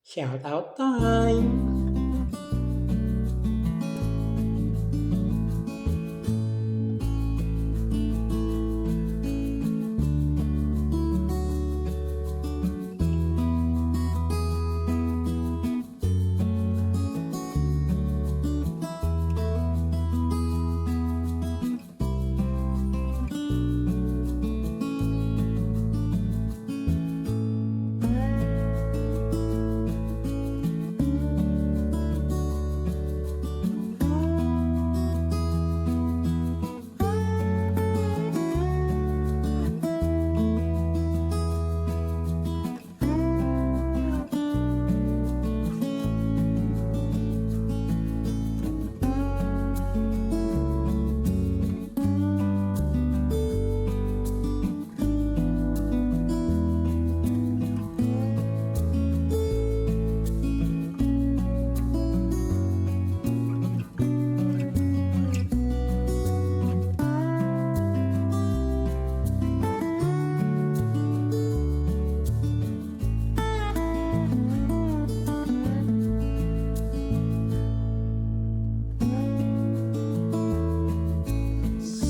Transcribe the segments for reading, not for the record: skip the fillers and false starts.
Shout out time!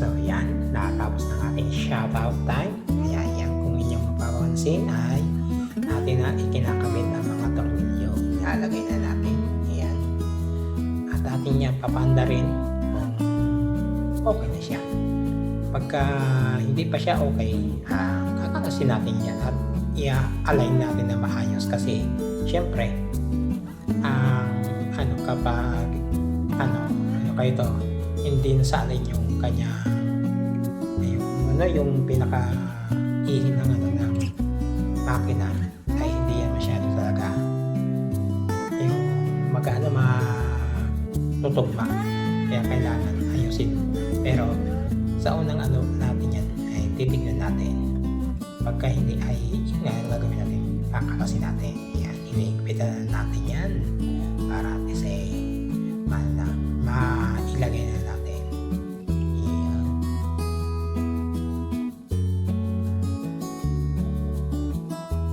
So yan, nakatapos ng ating shoutout time. Kaya yan, kung inyong mapapansin ay atin na ikinakabit ang mga tornilyo. Ilalagay na natin. Ayan. At atin niya papanda rin kung okay na siya. Pagka hindi pa siya okay, kakalasin natin yan at i-align natin na maayos kasi syempre ang kapag kayo to, hindi nasalin yung kanya yung pinaka ihin ng ng makina ay hindi yan masyado talaga yung matutugma, kaya kailangan ayusin. Pero sa unang natin yan ay titignan natin. Pagka hindi ay yun nga yung gagawin natin, kakalasin natin yan, iniigpitan natin yan para at least mailagay na natin.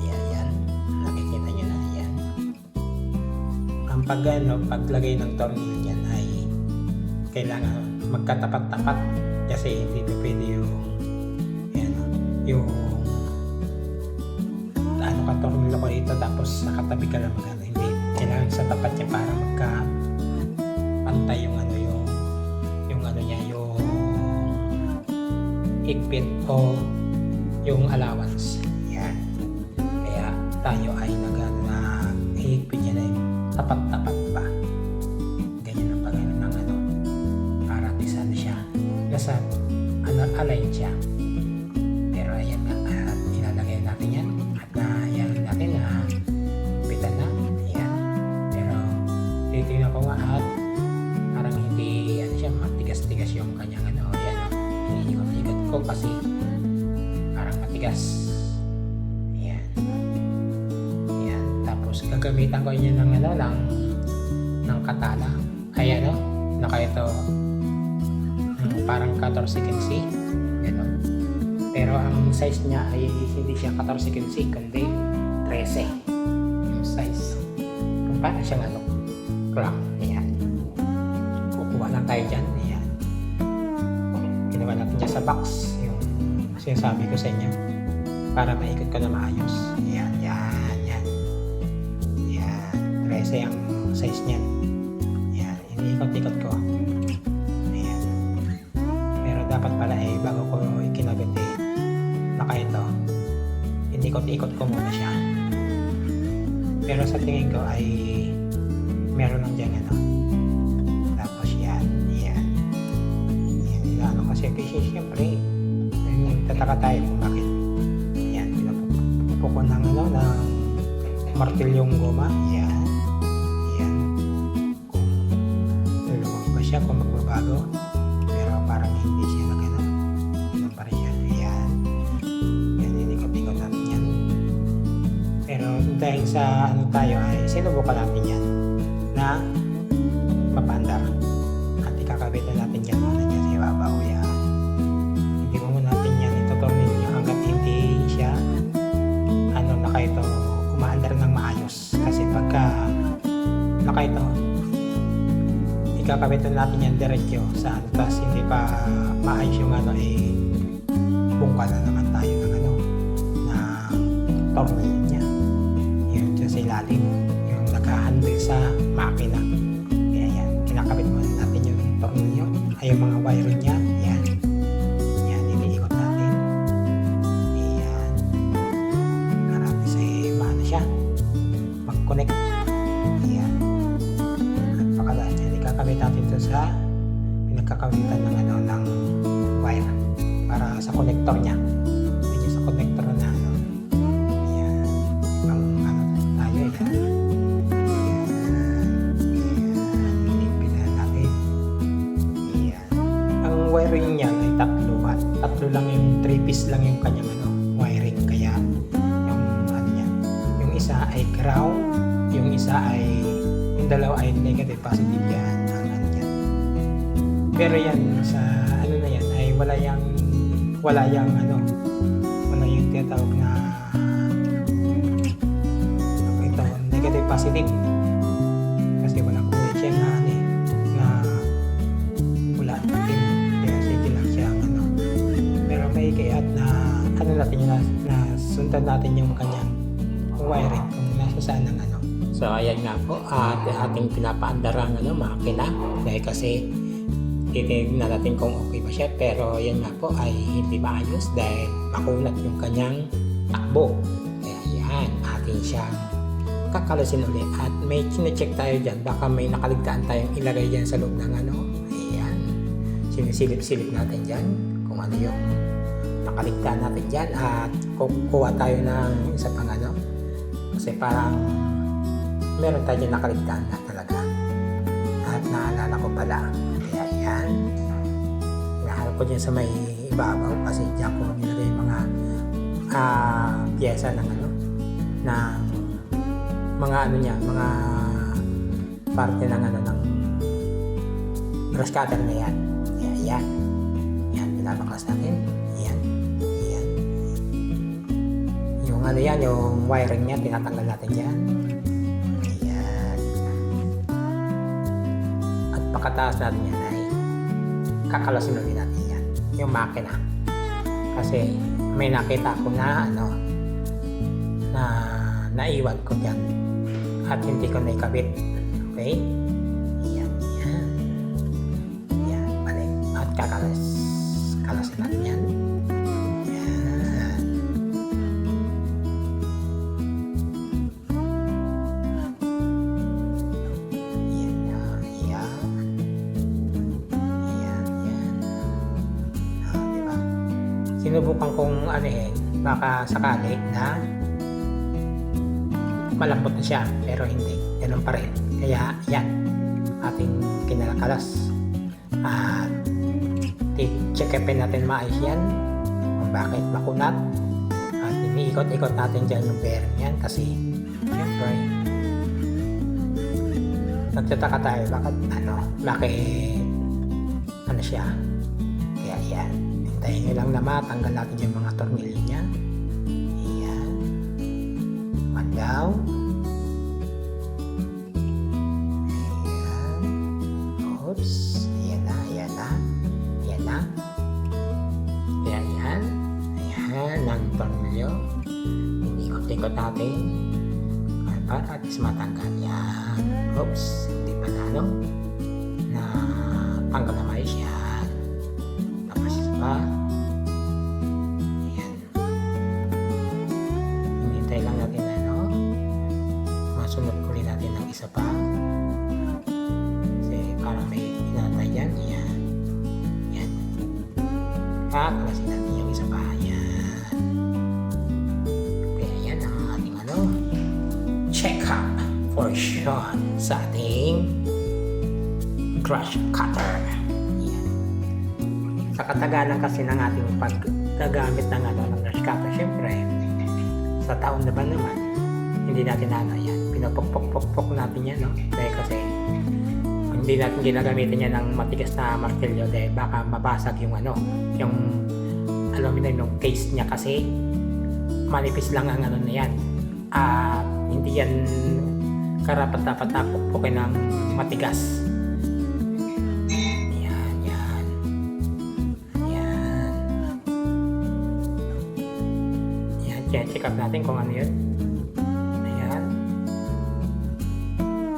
Yan, nakikita nyo na yan. Ang paglagay ng tornilyo yan ay kailangan magkatapat-tapat kasi hindi pwede yung tornilyo ko ito tapos nakatabi ka lang hindi, kailangan sa tapat niya para magkapantay yung higpit o yung allowance. Yan. Kaya tayo ay nag-higpit yan ay tapat-tapat pa. Ganyan ang pagano ng para tisan siya. Nasa align siya. Pero ayan nga, at ilalagay natin yan at yan natin na pitan na. Ayan. Pero titignan ko nga at parang hindi siya matigas-tigas yung kanyang yan. Iniikot-ikot ko kasi parang matigas. Ayan. Ayan. Tapos gagamitan ko yun ng katana. Ay naka ito parang 14-15. Ganon. Pero ang size niya ay hindi siya 14-15 kundi 13 yung size. Kung paano siya clock. Ayan. Kukuha lang tayo dyan. Ayan. Ginawa natin dyan sa box yung sinasabi ko sa inyo para maikot ko na maayos. Ayan. 13 ang size niyan. Ayan. Iniikot-ikot ko. Ayan. Pero dapat pala bago ko ikinabit ito, inikot-ikot ko muna siya. Pero sa tingin ko ay meron lang dyan tapos yan kasi siyempre tataka tayo kung bakit yan pinupuko ko ng martilyong goma. Yan kung lulubog ba siya, kung magbabago, pero parang hindi siya ganun pa rin siya. Yan inikot-ikot natin yan. Pero dahil sa tayo ay sinubukan natin yan na mapandar at ikakabitan natin yan muna dyan sa ibabaw. Yan, hindi mo natin yan itutornilyo hanggat hindi siya ito umaandar ng maayos kasi pagka ito, ikakabit na natin yan diretso sa ano, tapos hindi pa maayos yung ano, bungka na naman tayo ng ano, na tornilyo niya. Yun dyan sa ilalim, yung nakahandle sa makina. Kaya yan, kinakabit muna natin yung tornilyo, ay yung mga wire niya. Yan. Yan, iniikot natin. Yan. Marami sa mana siya. Mag-connect. Yan. At pakalas yan, ikakabit natin ito sa pinagkakabitan ng ano, ng wire para sa connector niya. Medyo sa connector na ano. Ayan. Pang ano tayo. Ayan. Ayan. Natin. Ayan. Ang wiring niya ay tatlo. Tatlo lang yung 3-piece lang yung kanyang ano, wiring. Kaya yung ano niya. Yung isa ay ground. Yung isa ay yung dalawa ay negative, positive yan. Ang ano yan. Pero yan sa ano na yan ay wala yung ano, wala yung tinatawag na ito, negative positive, kasi wala kulay siya na ano na wala natin, kaya sige lang siya ano. Pero may kaya na ano natin yun, na sundan natin yung kanyang wiring kung nasa saan ng ano. So ayan nga po, at ating pinapaandar ang ano, makina, dahil kasi titignan natin kung okay ba siya, pero yan nga po ay hindi maayos dahil makunat yung kanyang takbo. Kaya yan, atin siyang kakalasin ulit at may chinecheck tayo dyan, baka may nakaligtaan tayong ilagay dyan sa loob ng ano. Ayan, sinisilip-silip natin dyan kung ano yung nakaligtaan natin dyan at kukuha tayo ng isa pang ano, kasi parang meron tayo dyan nakaligtaan na talaga at naalala ko pala. Kaya yan, hinaharap ko dyan sa may ibabaw kasi dyan ko nilagay yung mga pyesa ng ano, ng mga ano niya, mga parte ng ano, ng brush cutter na yan. Kaya yan, yan, binabaklas natin. Yan, yan. Yung ano yan, yung wiring niya, tinatanggal natin yan. Yan. At pakataas natin yan ay kakalasin ulit natin yan, yung makina. Kasi may nakita ako na ano, na naiwan ko dyan at hindi ko naikabit. Okay? Yan, yan. Yan, balik. At kalasin natin yan. Yan. Yan, yan, yan. Yan, yan. Diba? Sinubukan kong anuhin, baka sakali na malambot na siya, pero hindi, ganun pa rin. Kaya yan, ating kinalakalas at check-upin natin maayos yan kung bakit makunat at iniikot-ikot natin dyan yung bearing yan kasi syempre nagtataka tayo bakit ano siya. Kaya yan, hintayin nyo lang na matanggal natin yung mga tornilyo niya. Down. Ayan. Oops. Ayan na, ayan na. Ayan na. Ayan, ayan. Ayan, ang tornilyo. Inikot-ikot natin. Para at least matanggal. Ayan. Oops. Hindi pa na, no? Na tanggal na maayos yan. Tapos pa. Ayan. Hinintay lang natin na sunod ulit natin ng isa pa kasi para may inatay yan. Yan, yan. Kakalasin natin yung isa pa. Yan. Kaya yan ang ating ano, check up for sure sa ating brush cutter. Yan. Sa katagalan kasi ng ating paggagamit ng ano, ng brush cutter, syempre sa taon na ba naman hindi natin yan, pinapok-pok-pok natin yan, no? Dahil kasi hindi natin ginagamitin yan ng matigas na martilyo dahil baka mabasag yung ano, yung aluminum yung case niya kasi manipis lang ang ano na yan at hindi yan karapat dapat na pukpukin ng matigas. Yan, yan. Yan. Yan, check up natin kung ano yun. Ayan.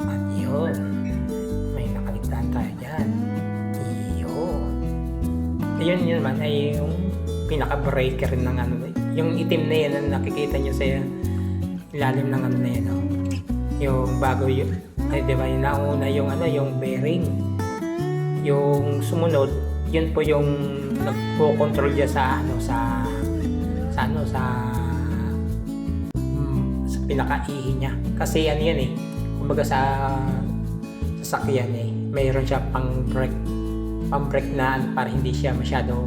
At yun. May nakaligtaan tayo dyan. Yun naman ay yung pinaka-breaker ng ano, yung itim na yan na nakikita nyo sa ilalim ng ano na yan, no? Yung bago yun, ay diba yung nauna yung ano, yung bearing, yung sumunod, yun po yung nagpo-control dyan sa ano, sa pinaka-ihi niya. Kasi ano yan kumbaga sa sasakyan mayroon siya pang-brake na para hindi siya masyado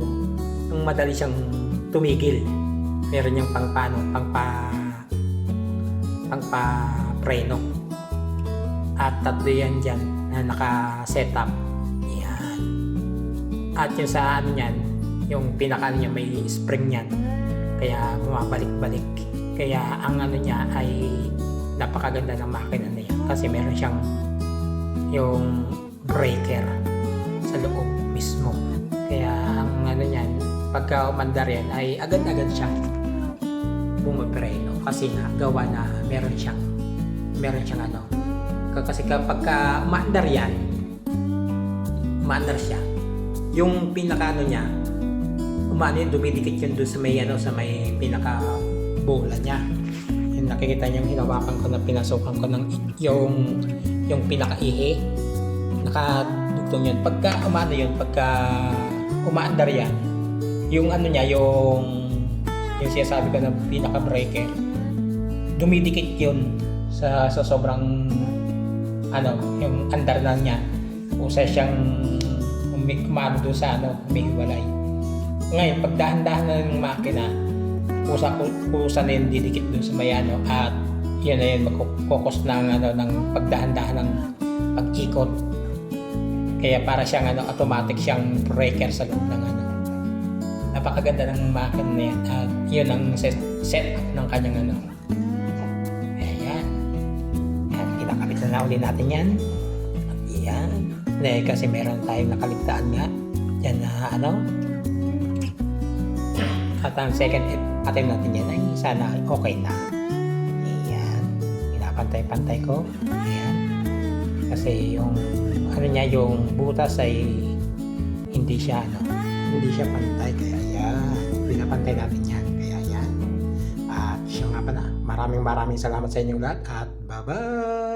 yung madali siyang tumigil. Meron yung pangpa-preno. At tatlo yan dyan na naka-setup. Yan. At yung sa ano yan, yung pinaka niya may spring yan. Kaya bumabalik-balik. Kaya ang ano niya ay napakaganda ng makina na yan. Kasi meron siyang yung breaker sa loob mismo. Kaya ang ano niyan, pagka umandar yan ay agad-agad siyang bumapreno kasi na gawa na meron siyang ano. Kasi kapag umandar yan, umandar siya, yung pinaka ano niya, dumidikit yun doon sa may pinaka bola niya. Yung nakikita niyo, hinawakan ko na pinasukan ko ng yung pinaka-ihi, nakadugtong yun. Pagka umaandar yan, yung ano niya, yung sinasabi ko na pinaka-breaker, dumidikit yun sa sobrang ano, yung andar na niya. Usa siyang umano doon sa ano, umihiwalay. Ngayon, pag dahan-dahan na ng makina, kusa na yun didikit doon sa may ano, at yun na yun, magkukos ng ano, ng pagdahan-dahan ng pag-ikot. Kaya para siyang ano, automatic siyang breaker sa loob ng ano. Napakaganda ng makina na yan, at yun ang setup ng kanyang ano. Ayan. Ayan, kinakabit na uli natin yan. Ayan. Kasi meron tayong nakaligtaan nga. Yan na ano. At ang second attempt natin yan ay sana okay na. Ayan. Pinapantay-pantay ko. Ayan. Kasi yung ano niya, yung butas ay hindi siya pantay. Kaya yan. Pinapantay natin yan. Kaya yan. At siya nga pala. Maraming salamat sa inyong lahat. At bye-bye!